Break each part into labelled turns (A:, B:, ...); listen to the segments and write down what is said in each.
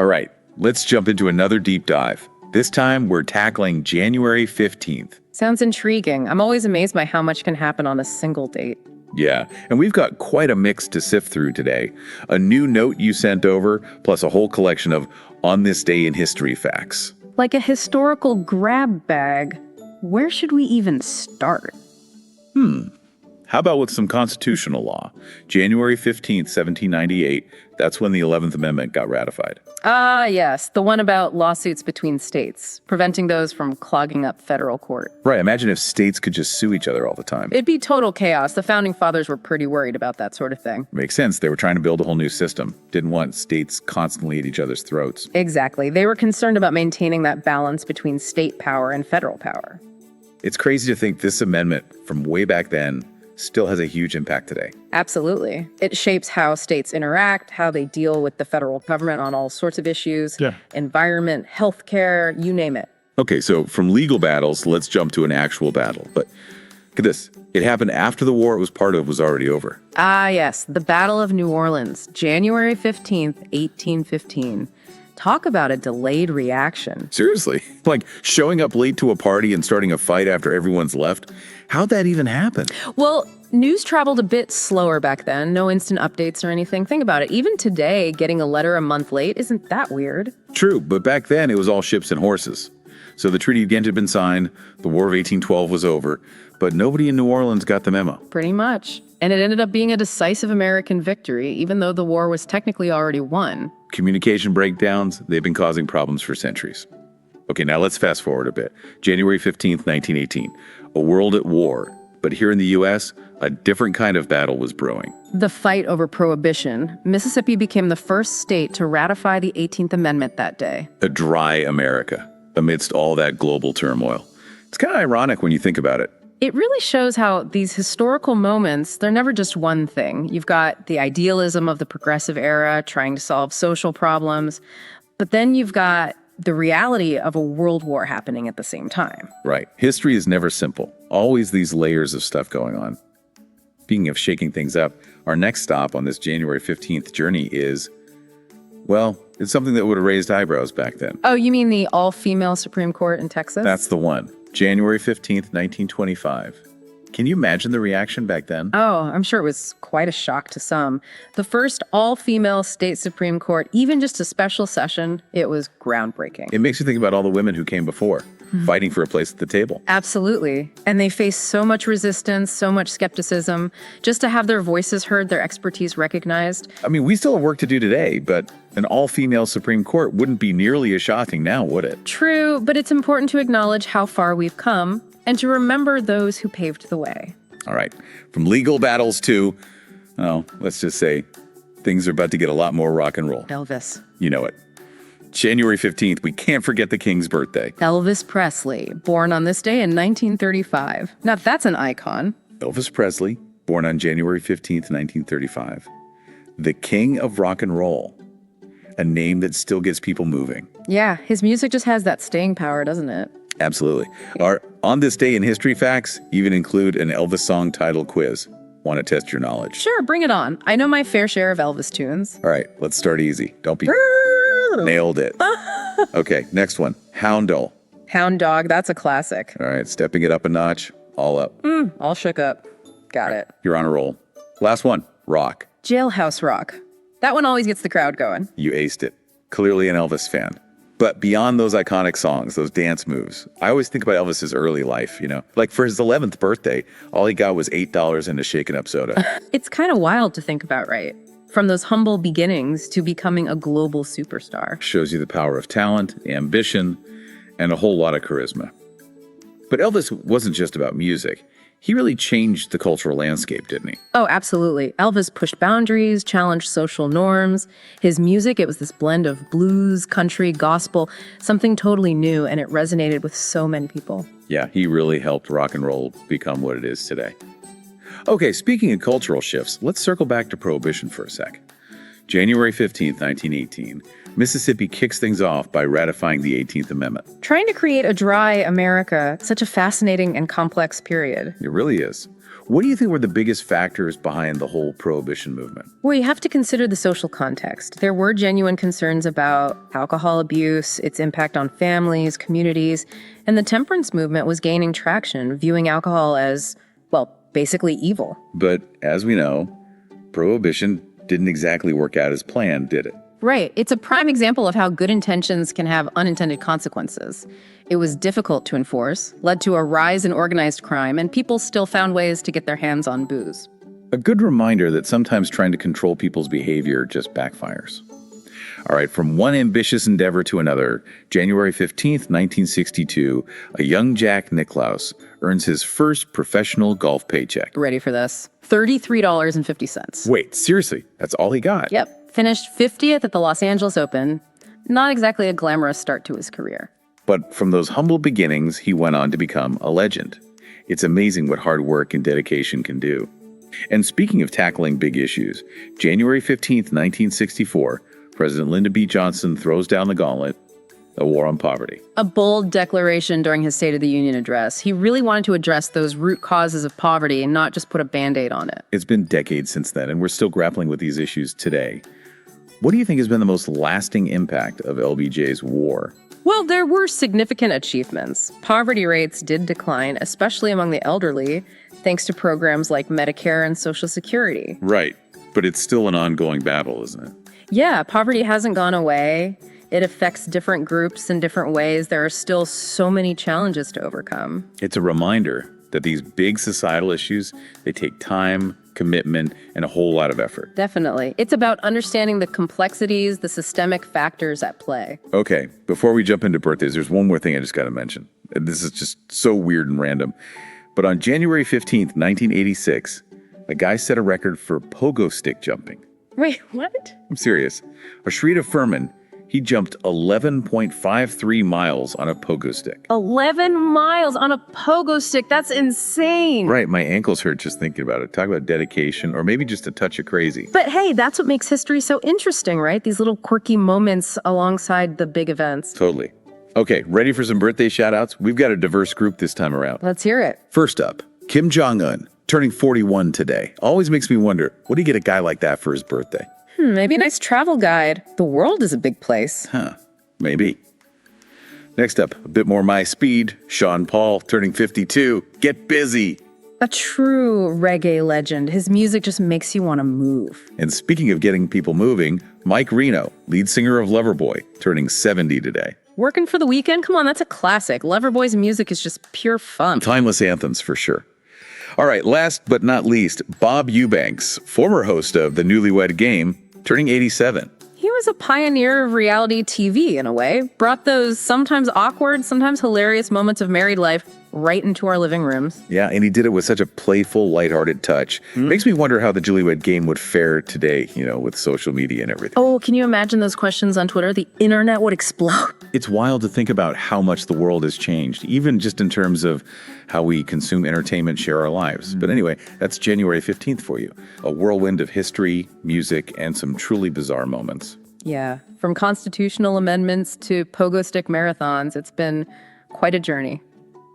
A: All right, let's jump into another deep dive. This time, we're tackling January 15th.
B: Sounds intriguing. I'm always amazed by how much can happen on a single date.
A: Yeah, and we've got quite a mix to sift through today. A new note you sent over, plus a whole collection of On This Day in History facts.
B: Like a historical grab bag, where should we even start?
A: How about with some constitutional law? January 15th, 1798, that's when the 11th Amendment got ratified.
B: Ah, yes, the one about lawsuits between states, preventing those from clogging up federal court.
A: Right, imagine if states could just sue each other all the time.
B: It'd be total chaos. The founding fathers were pretty worried about that sort of thing.
A: Makes sense, they were trying to build a whole new system. Didn't want states constantly at each other's throats.
B: Exactly. They were concerned about maintaining that balance between state power and federal power.
A: It's crazy to think this amendment from way back then still has a huge impact today.
B: Absolutely. It shapes how states interact, how they deal with the federal government on all sorts of issues.
A: Yeah.
B: Environment, healthcare, you name it.
A: Okay, so from legal battles, let's jump to an actual battle. But look at this. It happened after the war it was part of was already over.
B: Ah, yes. The Battle of New Orleans, January 15th, 1815. Talk about a delayed reaction.
A: Seriously, like showing up late to a party and starting a fight after everyone's left. How'd that even happen?
B: Well, news traveled a bit slower back then. No instant updates or anything. Think about it. Even today, getting a letter a month late isn't that weird.
A: True, but back then it was all ships and horses. So the Treaty of Ghent had been signed, the War of 1812 was over, but nobody in New Orleans got the memo.
B: Pretty much. And it ended up being a decisive American victory, even though the war was technically already won.
A: Communication breakdowns, they've been causing problems for centuries. Okay, now let's fast forward a bit. January 15th, 1918. A world at war. But here in the U.S., a different kind of battle was brewing.
B: The fight over prohibition. Mississippi became the first state to ratify the 18th Amendment that day.
A: A dry America, amidst all that global turmoil. It's kind of ironic when you think about it.
B: It really shows how these historical moments, they're never just one thing. You've got the idealism of the progressive era, trying to solve social problems, but then you've got the reality of a world war happening at the same time.
A: Right. History is never simple. Always these layers of stuff going on. Speaking of shaking things up, our next stop on this January 15th journey is, well, it's something that would have raised eyebrows back then.
B: Oh, you mean the all-female Supreme Court in Texas?
A: That's the one. January 15th, 1925. Can you imagine the reaction back then?
B: Oh, I'm sure it was quite a shock to some. The first all-female state Supreme Court, even just a special session, it was groundbreaking.
A: It makes you think about all the women who came before, fighting for a place at the table.
B: Absolutely. And they faced so much resistance, so much skepticism. Just to have their voices heard, their expertise recognized.
A: I mean, we still have work to do today, but an all-female Supreme Court wouldn't be nearly as shocking now, would it?
B: True, but it's important to acknowledge how far we've come and to remember those who paved the way.
A: All right. From legal battles to, well, let's just say things are about to get a lot more rock and roll.
B: Elvis.
A: You know it. January 15th, we can't forget the King's birthday.
B: Elvis Presley, born on this day in 1935. Now that's an icon.
A: Elvis Presley, born on January 15th, 1935. The King of Rock and Roll. A name that still gets people moving.
B: Yeah, his music just has that staying power, doesn't it?
A: Absolutely. Our On This Day in History facts even include an Elvis song title quiz. Want to test your knowledge?
B: Sure, bring it on. I know my fair share of Elvis tunes.
A: All right, let's start easy. Don't be... Nailed it. Okay, next one. Hound Dog.
B: Hound Dog, that's a classic.
A: All right, stepping it up a notch. All up.
B: All shook up. Got it.
A: You're on a roll. Last one. Rock.
B: Jailhouse Rock. That one always gets the crowd going.
A: You aced it. Clearly an Elvis fan. But beyond those iconic songs, those dance moves, I always think about Elvis's early life, you know? Like for his 11th birthday, all he got was $8 and a shaken up soda.
B: It's kind of wild to think about, right? From those humble beginnings to becoming a global superstar.
A: Shows you the power of talent, ambition, and a whole lot of charisma. But Elvis wasn't just about music. He really changed the cultural landscape, didn't he?
B: Oh, absolutely. Elvis pushed boundaries, challenged social norms. His music, it was this blend of blues, country, gospel, something totally new, and it resonated with so many people.
A: Yeah, he really helped rock and roll become what it is today. Okay, speaking of cultural shifts, let's circle back to Prohibition for a sec. January 15th, 1918, Mississippi kicks things off by ratifying the 18th Amendment.
B: Trying to create a dry America, such a fascinating and complex period.
A: It really is. What do you think were the biggest factors behind the whole Prohibition movement?
B: Well, you have to consider the social context. There were genuine concerns about alcohol abuse, its impact on families, communities, and the temperance movement was gaining traction, viewing alcohol as, well, basically evil.
A: But as we know, Prohibition didn't exactly work out as planned, did it?
B: Right. It's a prime example of how good intentions can have unintended consequences. It was difficult to enforce, led to a rise in organized crime, and people still found ways to get their hands on booze.
A: A good reminder that sometimes trying to control people's behavior just backfires. All right, from one ambitious endeavor to another, January 15th, 1962, a young Jack Nicklaus earns his first professional golf paycheck.
B: Ready for this? $33.50.
A: Wait, seriously, that's all he got?
B: Yep. Finished 50th at the Los Angeles Open. Not exactly a glamorous start to his career.
A: But from those humble beginnings, he went on to become a legend. It's amazing what hard work and dedication can do. And speaking of tackling big issues, January 15th, 1964, President Lyndon B. Johnson throws down the gauntlet, a war on poverty.
B: A bold declaration during his State of the Union address. He really wanted to address those root causes of poverty and not just put a Band-Aid on it.
A: It's been decades since then, and we're still grappling with these issues today. What do you think has been the most lasting impact of LBJ's war?
B: Well, there were significant achievements. Poverty rates did decline, especially among the elderly, thanks to programs like Medicare and Social Security.
A: Right, but it's still an ongoing battle, isn't it?
B: Yeah, poverty hasn't gone away. It affects different groups in different ways. There are still so many challenges to overcome.
A: It's a reminder that these big societal issues, they take time, commitment, and a whole lot of effort.
B: Definitely. It's about understanding the complexities, the systemic factors at play.
A: Okay, before we jump into birthdays, there's one more thing I just got to mention. And this is just so weird and random. But on January 15th, 1986, a guy set a record for pogo stick jumping.
B: Wait, what?
A: I'm serious. Ashrita Furman, he jumped 11.53 miles on a pogo stick.
B: 11 miles on a pogo stick. That's insane.
A: Right, my ankles hurt just thinking about it. Talk about dedication, or maybe just a touch of crazy.
B: But hey, that's what makes history so interesting, right? These little quirky moments alongside the big events.
A: Totally. Okay, ready for some birthday shout-outs? We've got a diverse group this time around.
B: Let's hear it.
A: First up, Kim Jong-un, turning 41 today. Always makes me wonder, what do you get a guy like that for his birthday?
B: Maybe a nice travel guide. The world is a big place.
A: Huh, maybe. Next up, a bit more my speed, Sean Paul, turning 52. Get busy.
B: A true reggae legend. His music just makes you want to move.
A: And speaking of getting people moving, Mike Reno, lead singer of Loverboy, turning 70 today.
B: Working for the weekend? Come on, that's a classic. Loverboy's music is just pure fun.
A: Timeless anthems for sure. All right, last but not least, Bob Eubanks, former host of The Newlywed Game, turning 87.
B: He was a pioneer of reality TV in a way. Brought those sometimes awkward, sometimes hilarious moments of married life right into our living rooms.
A: Yeah, and he did it with such a playful, lighthearted touch. Makes me wonder how the Newlywed Game would fare today, with social media and everything.
B: Oh, can you imagine those questions on Twitter? The internet would explode.
A: It's wild to think about how much the world has changed, even just in terms of how we consume entertainment, share our lives. But anyway, that's January 15th for you. A whirlwind of history, music, and some truly bizarre moments.
B: Yeah, from constitutional amendments to pogo stick marathons, it's been quite a journey.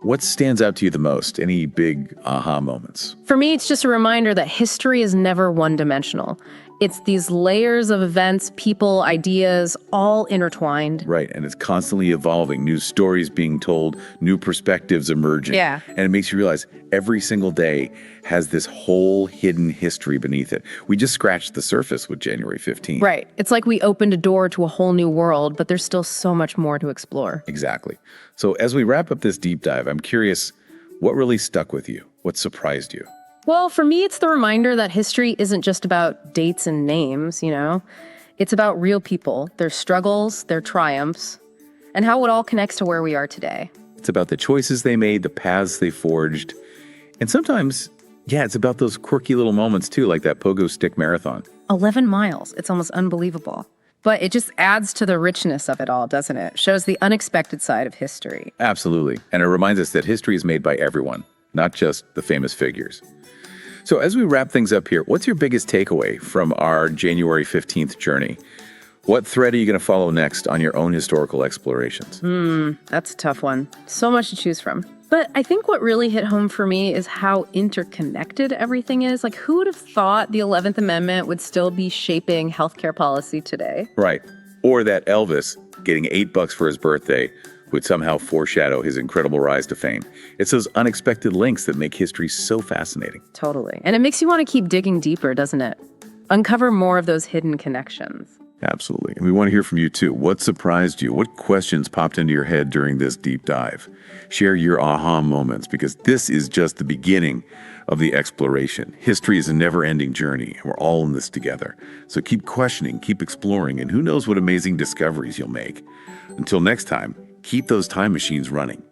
A: What stands out to you the most? Any big aha moments?
B: For me, it's just a reminder that history is never one-dimensional. It's these layers of events, people, ideas, all intertwined.
A: Right, and it's constantly evolving, new stories being told, new perspectives emerging.
B: Yeah.
A: And it makes you realize every single day has this whole hidden history beneath it. We just scratched the surface with January 15th.
B: Right. It's like we opened a door to a whole new world, but there's still so much more to explore.
A: Exactly. So as we wrap up this deep dive, I'm curious, what really stuck with you? What surprised you?
B: Well, for me, it's the reminder that history isn't just about dates and names, It's about real people, their struggles, their triumphs, and how it all connects to where we are today.
A: It's about the choices they made, the paths they forged. And sometimes, it's about those quirky little moments too, like that pogo stick marathon.
B: 11 miles. It's almost unbelievable. But it just adds to the richness of it all, doesn't it? Shows the unexpected side of history.
A: Absolutely. And it reminds us that history is made by everyone, not just the famous figures. So as we wrap things up here, what's your biggest takeaway from our January 15th journey? What thread are you going to follow next on your own historical explorations?
B: That's a tough one. So much to choose from. But I think what really hit home for me is how interconnected everything is. Like, who would have thought the 11th Amendment would still be shaping healthcare policy today?
A: Right. Or that Elvis, getting $8 for his birthday, would somehow foreshadow his incredible rise to fame. It's those unexpected links that make history so fascinating.
B: Totally. And it makes you want to keep digging deeper, doesn't it? Uncover more of those hidden connections.
C: Absolutely. And we want to hear from you too. What surprised you? What questions popped into your head during this deep dive? Share your aha moments, because this is just the beginning of the exploration. History is a never-ending journey, and we're all in this together. So keep questioning, keep exploring, and who knows what amazing discoveries you'll make. Until next time, keep those time machines running.